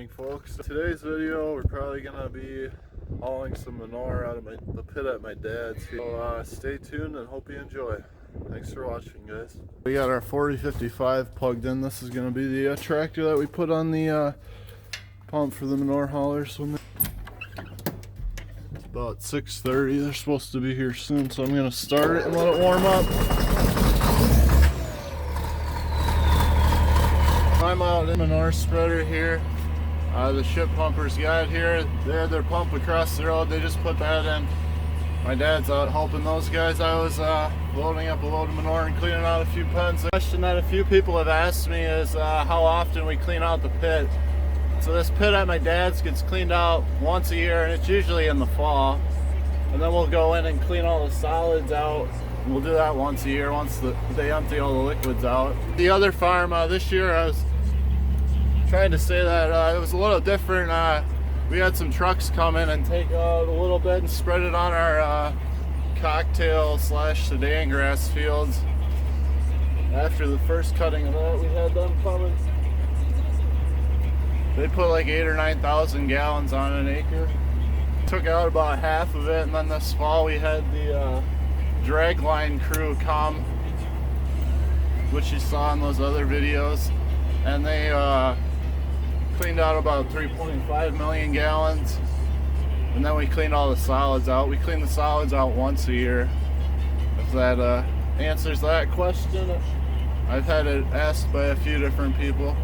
morning, folks. Today's video, we're probably gonna be hauling some manure out of the pit at my dad's. So stay tuned and hope you enjoy. Thanks for watching, guys. We got our 4055 plugged in. This is gonna be the tractor that we put on the pump for the manure haulers. It's about 6:30. They're supposed to be here soon, so I'm gonna start it and let it warm up. I'm out in the manure spreader here. The ship pumpers got here. They had their pump across the road. They just put that in. My dad's out helping those guys. I was loading up a load of manure and cleaning out a few pens. The question that a few people have asked me is how often we clean out the pit. So this pit at my dad's gets cleaned out once a year, and it's usually in the fall. And then we'll go in and clean all the solids out. We'll do that once a year, once they empty all the liquids out. The other farm this year, I was trying to say that it was a little different. We had some trucks come in and take out a little bit and spread it on our cocktail / Sudan grass fields. After the first cutting of that, we had them coming. They put like 8,000 or 9,000 gallons on an acre. Took out about half of it, and then this fall we had the drag line crew come, which you saw in those other videos, and they cleaned out about 3.5 million gallons, and then we cleaned all the solids out. We clean the solids out once a year. If that answers that question. I've had it asked by a few different people.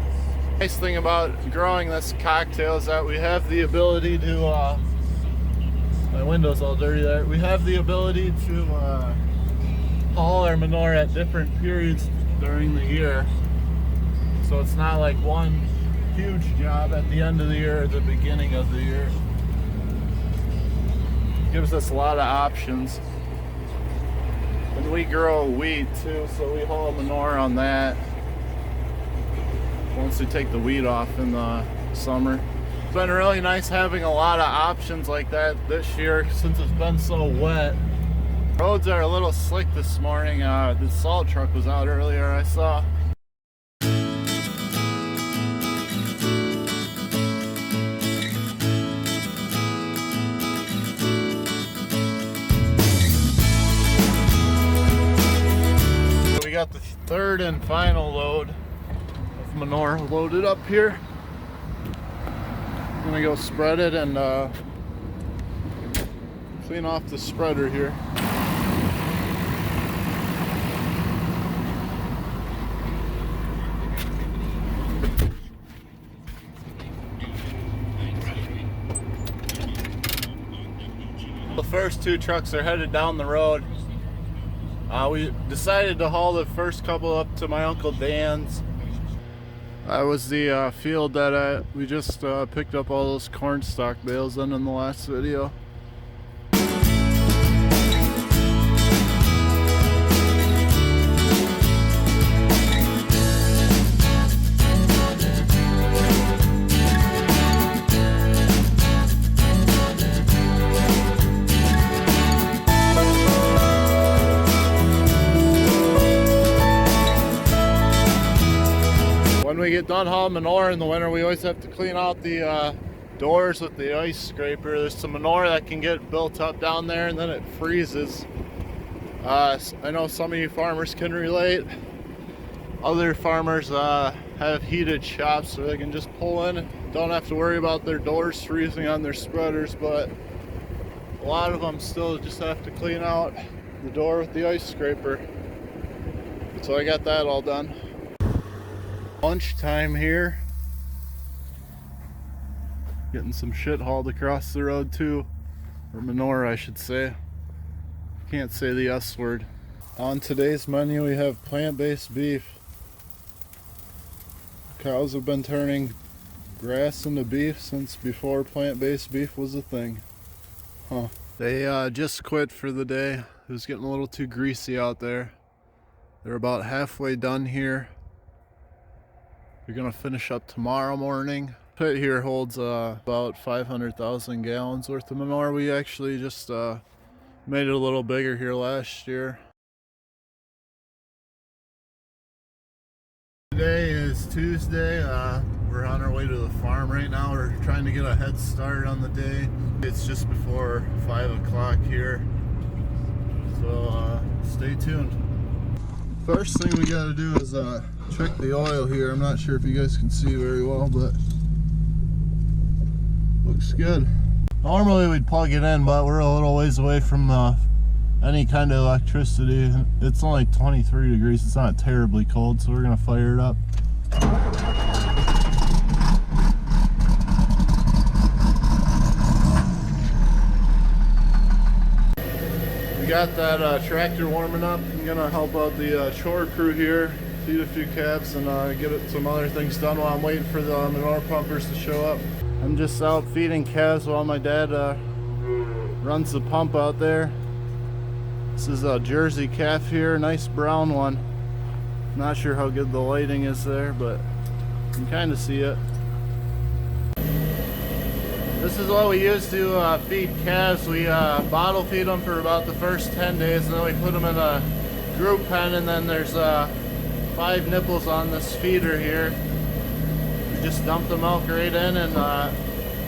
Nice thing about growing this cocktail is that we have the ability to my window's all dirty there. We have the ability to haul our manure at different periods during the year. So it's not like one huge job at the end of the year or the beginning of the year. Gives us a lot of options. And we grow wheat too, so we haul manure on that once we take the wheat off in the summer. It's been really nice having a lot of options like that this year since it's been so wet. Roads are a little slick this morning. The salt truck was out earlier, I saw. We got the third and final load of manure loaded up here. I'm gonna go spread it and clean off the spreader here. The first two trucks are headed down the road. We decided to haul the first couple up to my Uncle Dan's. That was the field that we just picked up all those corn stalk bales in the last video. When we get done hauling manure in the winter, we always have to clean out the doors with the ice scraper. There's some manure that can get built up down there and then it freezes. I know some of you farmers can relate. Other farmers have heated shops so they can just pull in, don't have to worry about their doors freezing on their spreaders, but a lot of them still just have to clean out the door with the ice scraper. So I got that all done. Lunchtime here. Getting some shit hauled across the road too. Or manure, I should say. Can't say the S word. On today's menu we have plant-based beef. Cows have been turning grass into beef since before plant-based beef was a thing. Huh. They just quit for the day. It was getting a little too greasy out there. They're about halfway done here. We're gonna finish up tomorrow morning. Pit here holds about 500,000 gallons worth of manure. We actually just made it a little bigger here last year. Today is Tuesday. We're on our way to the farm right now. We're trying to get a head start on the day. It's just before 5 o'clock here, so stay tuned. First thing we got to do is check the oil here. I'm not sure if you guys can see very well, but looks good. Normally we'd plug it in, but we're a little ways away from any kind of electricity. It's only 23 degrees. It's not terribly cold, so we're gonna fire it up. We got that tractor warming up. I'm gonna help out the chore crew here, feed a few calves, and get some other things done while I'm waiting for the manure pumpers to show up. I'm just out feeding calves while my dad runs the pump out there. This is a Jersey calf here, nice brown one. Not sure how good the lighting is there, but you can kind of see it. This is what we use to feed calves. We bottle feed them for about the first 10 days, and then we put them in a group pen, and then there's 5 nipples on this feeder here. You just dump the milk right in, and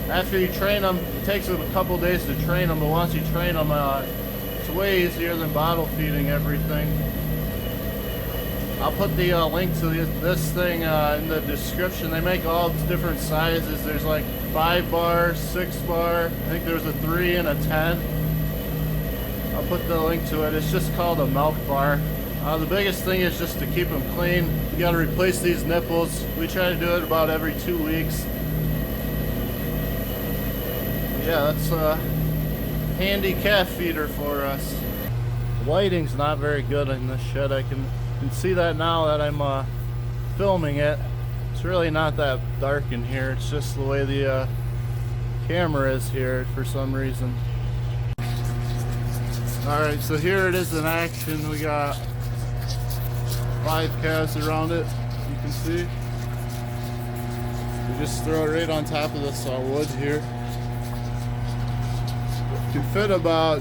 after you train them, it takes a couple days to train them, but once you train them, it's way easier than bottle feeding everything. I'll put the link to this thing in the description. They make all different sizes. There's like 5 bar, 6 bar. I think there's a 3 and a 10. I'll put the link to it. It's just called a milk bar. The biggest thing is just to keep them clean. You got to replace these nipples. We try to do it about every 2 weeks. Yeah, that's a handy calf feeder for us. The lighting's not very good in this shed. I can see that now that I'm filming it. It's really not that dark in here. It's just the way the camera is here for some reason. Alright, so here it is in action. We got 5 calves around it, you can see. We just throw it right on top of this wood here. Can fit about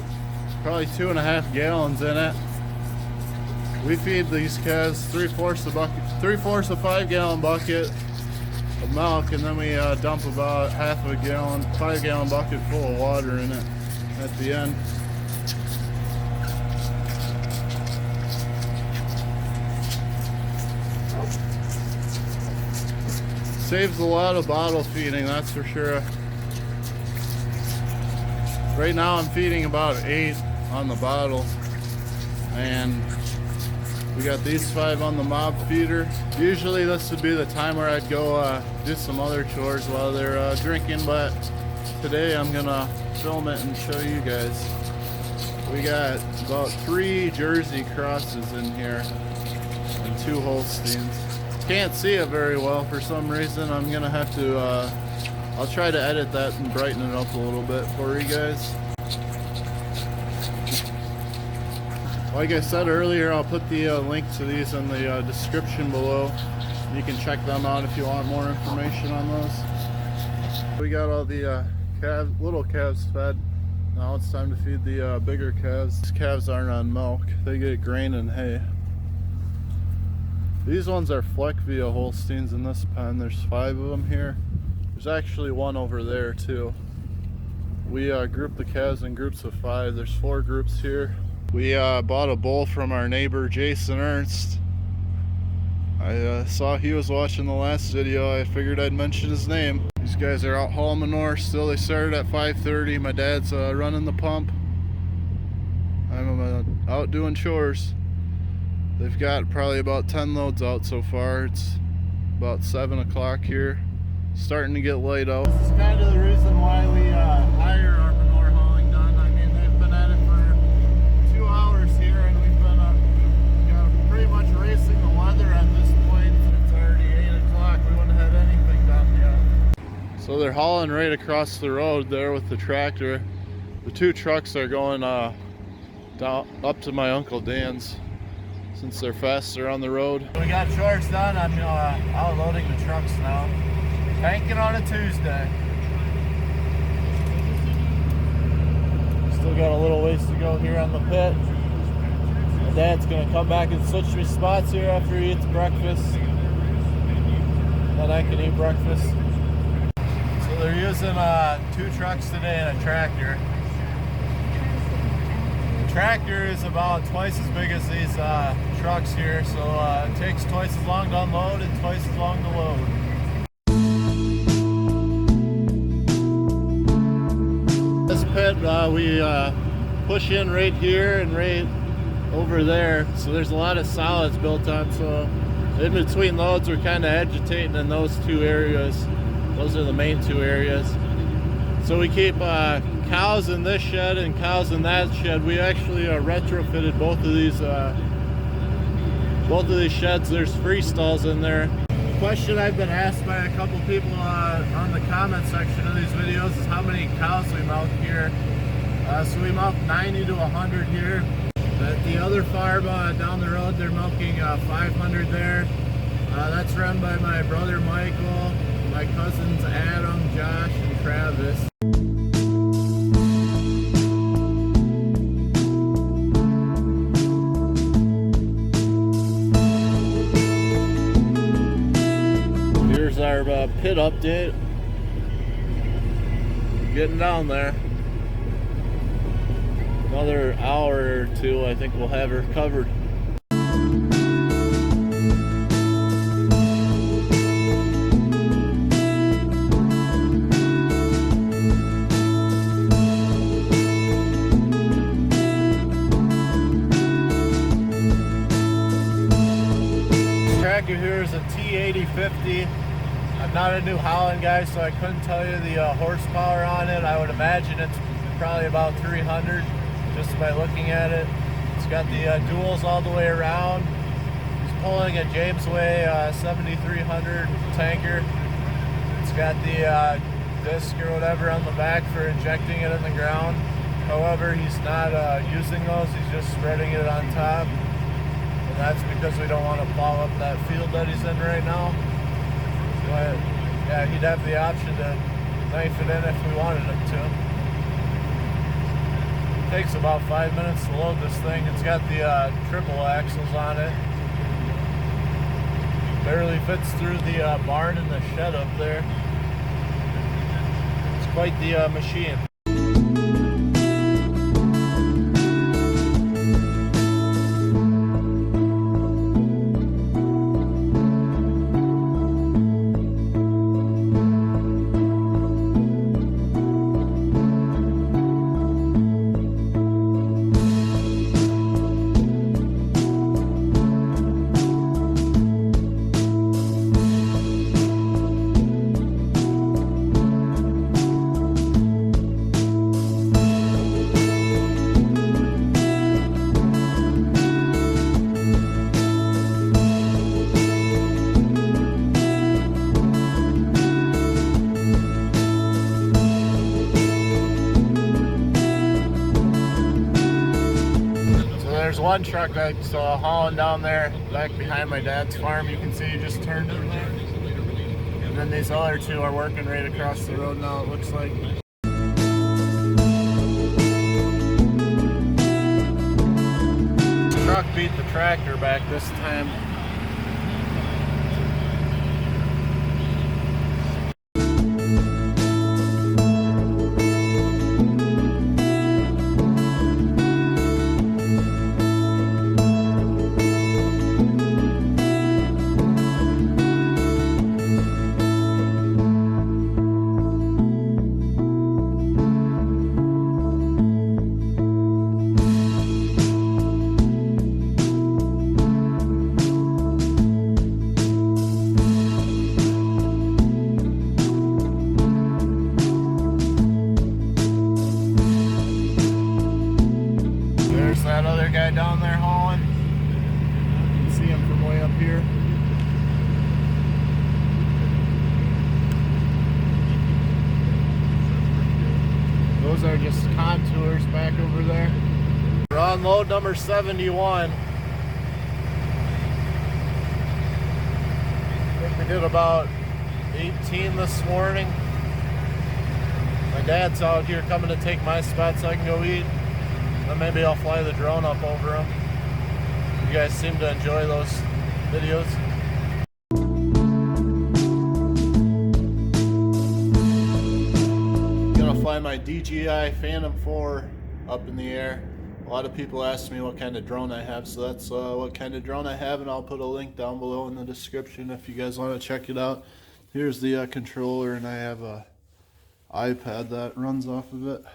probably 2.5 gallons in it. We feed these calves 3/4 a 5 gallon bucket of milk, and then we dump about half a gallon, 5 gallon bucket full of water in it at the end. Saves a lot of bottle feeding, that's for sure. Right now I'm feeding about 8 on the bottle, and we got these 5 on the mob feeder. Usually this would be the time where I'd go do some other chores while they're drinking, but today I'm gonna film it and show you guys. We got about 3 Jersey crosses in here and 2 Holsteins. Can't see it very well for some reason. I'm gonna have to I'll try to edit that and brighten it up a little bit for you guys. Like I said earlier, I'll put the link to these in the description below. You can check them out if you want more information on those. We got all the little calves fed. Now it's time to feed the bigger calves. These calves aren't on milk. They get grain and hay. These ones are Fleckvia Holsteins in this pen. There's 5 of them here. There's actually 1 over there too. We group the calves in groups of 5. There's 4 groups here. We bought a bull from our neighbor Jason Ernst. I saw he was watching the last video. I figured I'd mention his name. These guys are out hauling manure still. They started at 5:30. My dad's running the pump. I'm out doing chores. They've got probably about 10 loads out so far. It's about 7 o'clock here. Starting to get light out. This is kind of the reason why we hire our manure hauling done. I mean, they've been at it for 2 hours here, and we've been pretty much racing the weather at this point. It's already 8 o'clock. We wouldn't have had anything done yet. So they're hauling right across the road there with the tractor. The 2 trucks are going down up to my Uncle Dan's, since they're faster on the road. We got chores done. I'm outloading the trucks now. Tanking on a Tuesday. Still got a little ways to go here on the pit. My dad's gonna come back and switch me spots here after he eats breakfast. then I can eat breakfast. So they're using 2 trucks today and a tractor. The tractor is about twice as big as these trucks here, so it takes twice as long to unload and twice as long to load. This pit we push in right here and right over there, so there's a lot of solids built on, so in between loads we're kind of agitating in those 2 areas. Those are the main 2 areas. So we keep cows in this shed and cows in that shed. We actually retrofitted both of these sheds. There's free stalls in there. The question I've been asked by a couple people on the comment section of these videos is how many cows we milk here. So we milk 90 to 100 here. At the other farm down the road, they're milking 500 there. That's run by my brother Michael, my cousins Adam, Josh, and Travis. Here's our pit update. Getting down there. Another hour or 2, I think we'll have her covered. This tractor here is a T8050. I'm not a New Holland guy, so I couldn't tell you the horsepower on it. I would imagine it's probably about 300. Just by looking at it. It's got the duals all the way around. It's pulling a Jamesway 7300 tanker. It's got the disc or whatever on the back for injecting it in the ground. However, he's not using those, he's just spreading it on top. And that's because we don't want to plow up that field that he's in right now. But yeah, he'd have the option to knife it in if we wanted him to. Takes about 5 minutes to load this thing. It's got the triple axles on it. Barely fits through the barn and the shed up there. It's quite the machine. One truck that's hauling down there back behind my dad's farm. You can see he just turned in there. And then these other 2 are working right across the road now, it looks like. The truck beat the tractor back this time. Down there hauling. You can see him from way up here. Those are just contours back over there. We're on load number 71. I think we did about 18 this morning. My dad's out here coming to take my spot so I can go eat. Then maybe I'll fly the drone up over them. You guys seem to enjoy those videos. DJI Phantom 4 up in the air. A lot of people ask me what kind of drone I have, so that's what kind of drone I have, and I'll put a link down below in the description if you guys want to check it out. Here's the controller, and I have a iPad that runs off of it.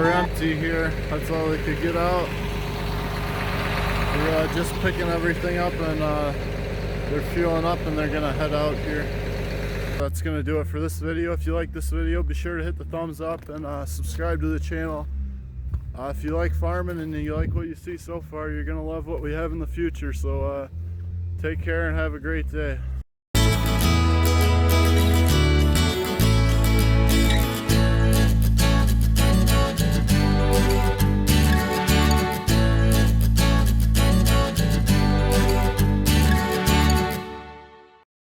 They're empty here. That's all they could get out. We're just picking everything up, and they're fueling up, and they're gonna head out here. That's gonna do it for this video. If you like this video, be sure to hit the thumbs up and subscribe to the channel. If you like farming and you like what you see so far, you're gonna love what we have in the future. So take care and have a great day.